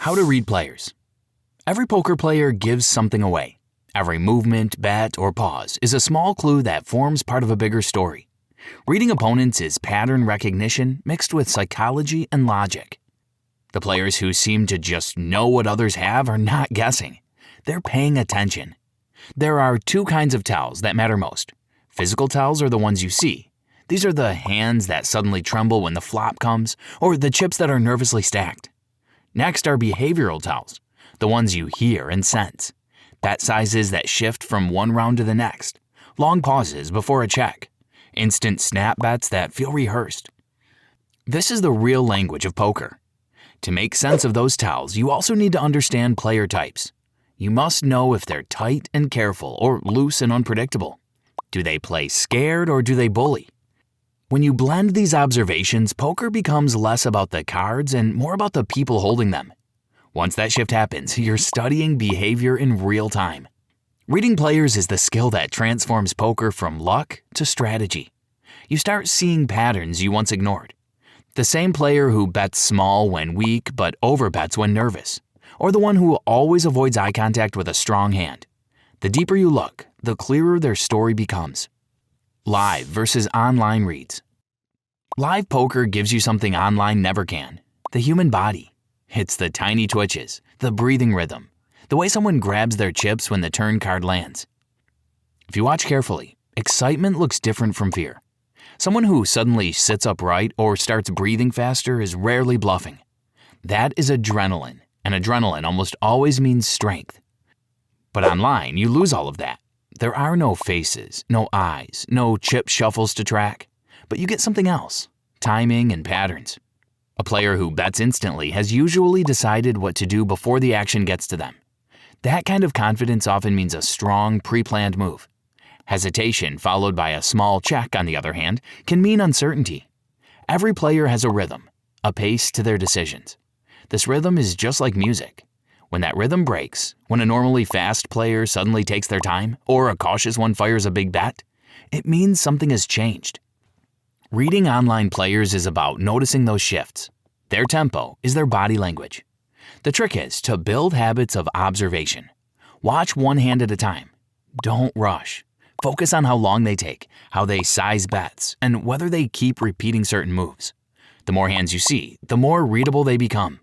How to read players. Every poker player gives something away. Every movement, bet, or pause is a small clue that forms part of a bigger story. Reading opponents is pattern recognition mixed with psychology and logic. The players who seem to just know what others have are not guessing. They're paying attention. There are two kinds of tells that matter most. Physical tells are the ones you see. These are the hands that suddenly tremble when the flop comes, or the chips that are nervously stacked. Next are behavioral tells, the ones you hear and sense. Bet sizes that shift from one round to the next, long pauses before a check, instant snap bets that feel rehearsed. This is the real language of poker. To make sense of those tells, you also need to understand player types. You must know if they're tight and careful or loose and unpredictable. Do they play scared or do they bully? When you blend these observations, poker becomes less about the cards and more about the people holding them. Once that shift happens, you're studying behavior in real time. Reading players is the skill that transforms poker from luck to strategy. You start seeing patterns you once ignored. The same player who bets small when weak but overbets when nervous, or the one who always avoids eye contact with a strong hand. The deeper you look, the clearer their story becomes. Live versus online reads. Live poker gives you something online never can: the human body. It's the tiny twitches, the breathing rhythm, the way someone grabs their chips when the turn card lands. If you watch carefully, excitement looks different from fear. Someone who suddenly sits upright or starts breathing faster is rarely bluffing. That is adrenaline, and adrenaline almost always means strength. But online, you lose all of that. There are no faces, no eyes, no chip shuffles to track, but you get something else: timing and patterns. A player who bets instantly has usually decided what to do before the action gets to them. That kind of confidence often means a strong, pre-planned move. Hesitation followed by a small check, on the other hand, can mean uncertainty. Every player has a rhythm, a pace to their decisions. This rhythm is just like music. When that rhythm breaks, when a normally fast player suddenly takes their time, or a cautious one fires a big bet, it means something has changed. Reading online players is about noticing those shifts. Their tempo is their body language. The trick is to build habits of observation. Watch one hand at a time. Don't rush. Focus on how long they take, how they size bets, and whether they keep repeating certain moves. The more hands you see, the more readable they become.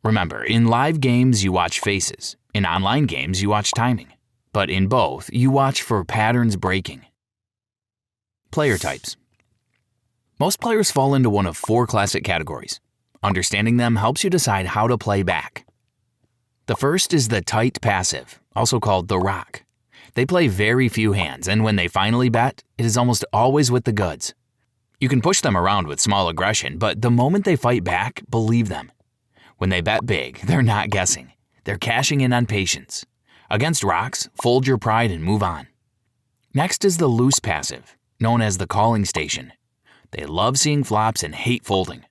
Remember, in live games you watch faces. In online games you watch timing. But in both, you watch for patterns breaking. Player types. Most players fall into one of four classic categories. Understanding them helps you decide how to play back. The first is the tight passive, also called the rock. They play very few hands, and when they finally bet, it is almost always with the goods. You can push them around with small aggression, but the moment they fight back, believe them. When they bet big, they're not guessing. They're cashing in on patience. Against rocks, fold your pride and move on. Next is the loose passive, known as the calling station. They love seeing flops and hate folding.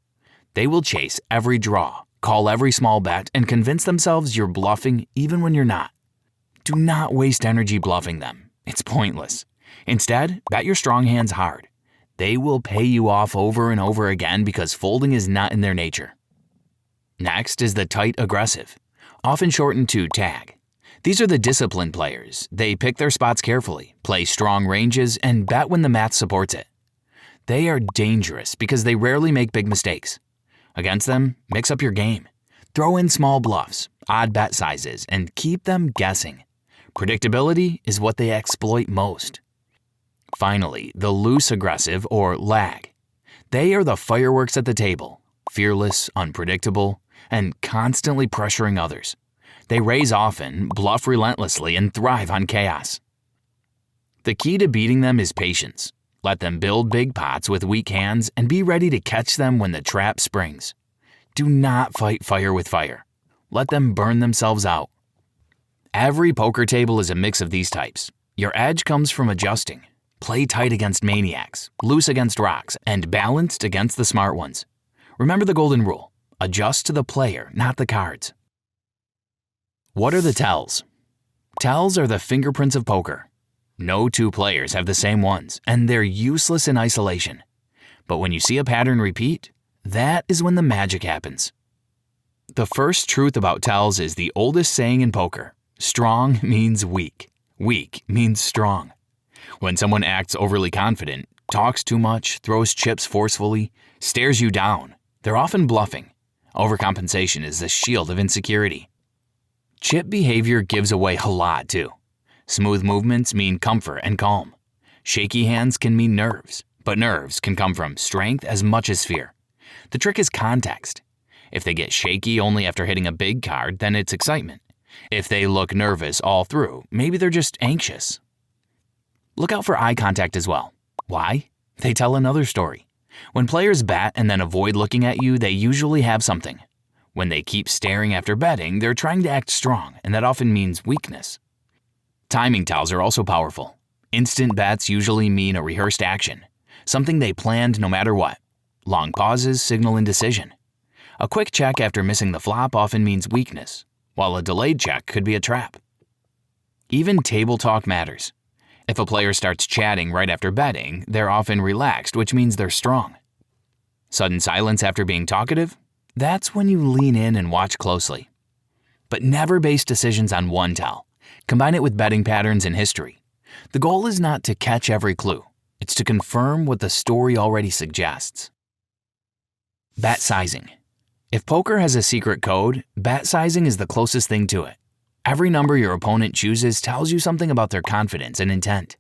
They will chase every draw, call every small bet, and convince themselves you're bluffing even when you're not. Do not waste energy bluffing them. It's pointless. Instead, bet your strong hands hard. They will pay you off over and over again because folding is not in their nature. Next is the tight aggressive, often shortened to tag. These are the disciplined players. They pick their spots carefully, play strong ranges, and bet when the math supports it. They are dangerous because they rarely make big mistakes. Against them, mix up your game. Throw in small bluffs, odd bet sizes, and keep them guessing. Predictability is what they exploit most. Finally, the loose aggressive or lag. They are the fireworks at the table, fearless, unpredictable, and constantly pressuring others. They raise often, bluff relentlessly, and thrive on chaos. The key to beating them is patience. Let them build big pots with weak hands and be ready to catch them when the trap springs. Do not fight fire with fire. Let them burn themselves out. Every poker table is a mix of these types. Your edge comes from adjusting. Play tight against maniacs, loose against rocks, and balanced against the smart ones. Remember the golden rule: adjust to the player, not the cards. What are the tells? Tells are the fingerprints of poker. No two players have the same ones, and they're useless in isolation. But when you see a pattern repeat, that is when the magic happens. The first truth about tells is the oldest saying in poker. Strong means weak. Weak means strong. When someone acts overly confident, talks too much, throws chips forcefully, stares you down, they're often bluffing. Overcompensation is the shield of insecurity. Chip behavior gives away a lot too. Smooth movements mean comfort and calm. Shaky hands can mean nerves, but nerves can come from strength as much as fear. The trick is context. If they get shaky only after hitting a big card, then it's excitement. If they look nervous all through, maybe they're just anxious. Look out for eye contact as well. Why? They tell another story. When players bat and then avoid looking at you, they usually have something. When they keep staring after betting, they're trying to act strong, and that often means weakness. Timing tells are also powerful. Instant bets usually mean a rehearsed action, something they planned no matter what. Long pauses signal indecision. A quick check after missing the flop often means weakness, while a delayed check could be a trap. Even table talk matters. If a player starts chatting right after betting, they're often relaxed, which means they're strong. Sudden silence after being talkative? That's when you lean in and watch closely. But never base decisions on one tell. Combine it with betting patterns and history. The goal is not to catch every clue. It's to confirm what the story already suggests. Bet sizing. If poker has a secret code, bet sizing is the closest thing to it. Every number your opponent chooses tells you something about their confidence and intent.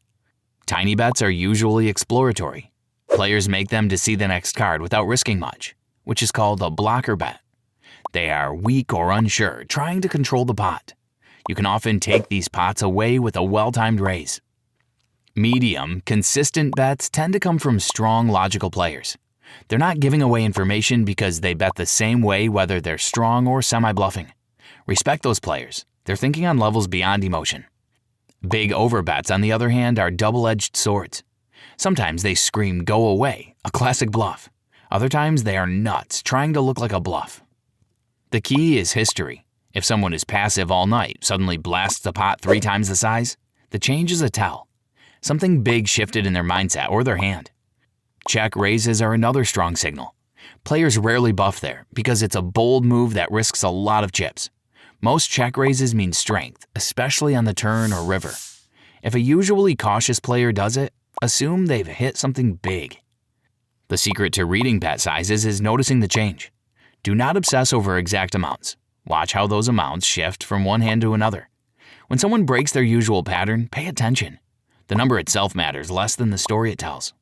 Tiny bets are usually exploratory. Players make them to see the next card without risking much, which is called a blocker bet. They are weak or unsure, trying to control the pot. You can often take these pots away with a well-timed raise. Medium, consistent bets tend to come from strong, logical players. They're not giving away information because they bet the same way whether they're strong or semi-bluffing. Respect those players. They're thinking on levels beyond emotion. Big overbets, on the other hand, are double-edged swords. Sometimes they scream, "Go away," a classic bluff. Other times they are nuts, trying to look like a bluff. The key is history. If someone is passive all night, suddenly blasts the pot 3 times the size, the change is a tell. Something big shifted in their mindset or their hand. Check raises are another strong signal. Players rarely buff there because it's a bold move that risks a lot of chips. Most check raises mean strength, especially on the turn or river. If a usually cautious player does it, assume they've hit something big. The secret to reading bet sizes is noticing the change. Do not obsess over exact amounts. Watch how those amounts shift from one hand to another. When someone breaks their usual pattern, pay attention. The number itself matters less than the story it tells.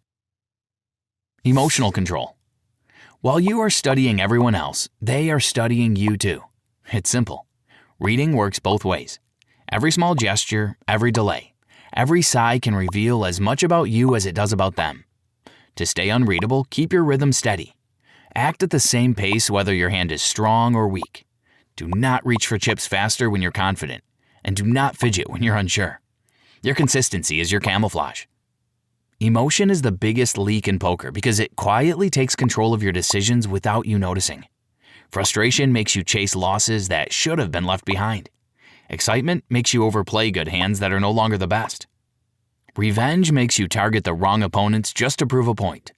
Emotional control. While you are studying everyone else, they are studying you too. It's simple. Reading works both ways. Every small gesture, every delay, every sigh can reveal as much about you as it does about them. To stay unreadable, keep your rhythm steady. Act at the same pace whether your hand is strong or weak. Do not reach for chips faster when you're confident, and do not fidget when you're unsure. Your consistency is your camouflage. Emotion is the biggest leak in poker because it quietly takes control of your decisions without you noticing. Frustration makes you chase losses that should have been left behind. Excitement makes you overplay good hands that are no longer the best. Revenge makes you target the wrong opponents just to prove a point.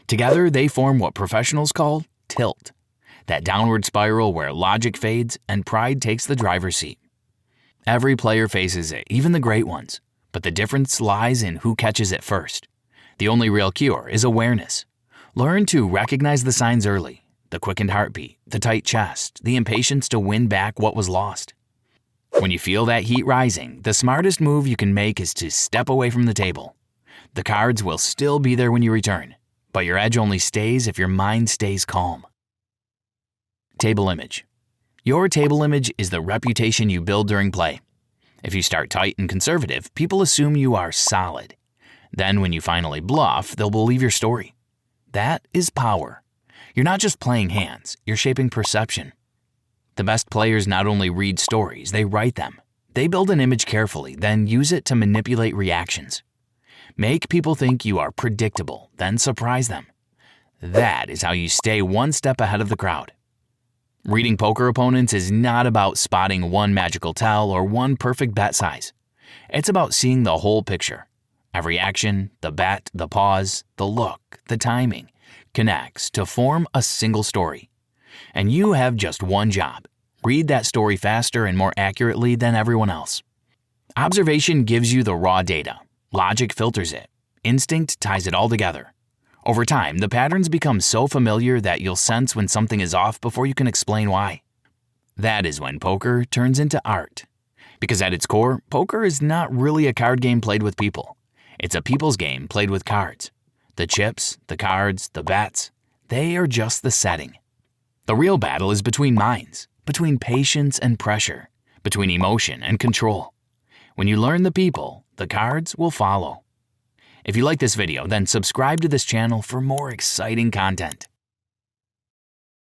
Together, they form what professionals call tilt, that downward spiral where logic fades and pride takes the driver's seat. Every player faces it, even the great ones, but the difference lies in who catches it first. The only real cure is awareness. Learn to recognize the signs early, the quickened heartbeat, the tight chest, the impatience to win back what was lost. When you feel that heat rising, the smartest move you can make is to step away from the table. The cards will still be there when you return, but your edge only stays if your mind stays calm. Table image. Your table image is the reputation you build during play. If you start tight and conservative, people assume you are solid. Then when you finally bluff, they'll believe your story. That is power. You're not just playing hands, you're shaping perception. The best players not only read stories, they write them. They build an image carefully, then use it to manipulate reactions. Make people think you are predictable, then surprise them. That is how you stay one step ahead of the crowd. Reading poker opponents is not about spotting one magical tell or one perfect bet size. It's about seeing the whole picture. Every action, the bet, the pause, the look, the timing, connects to form a single story. And you have just one job: read that story faster and more accurately than everyone else. Observation gives you the raw data. Logic filters it. Instinct ties it all together. Over time, the patterns become so familiar that you'll sense when something is off before you can explain why. That is when poker turns into art. Because at its core, poker is not really a card game played with people. It's a people's game played with cards. The chips, the cards, the bets, they are just the setting. The real battle is between minds, between patience and pressure, between emotion and control. When you learn the people, the cards will follow. If you like this video, then subscribe to this channel for more exciting content.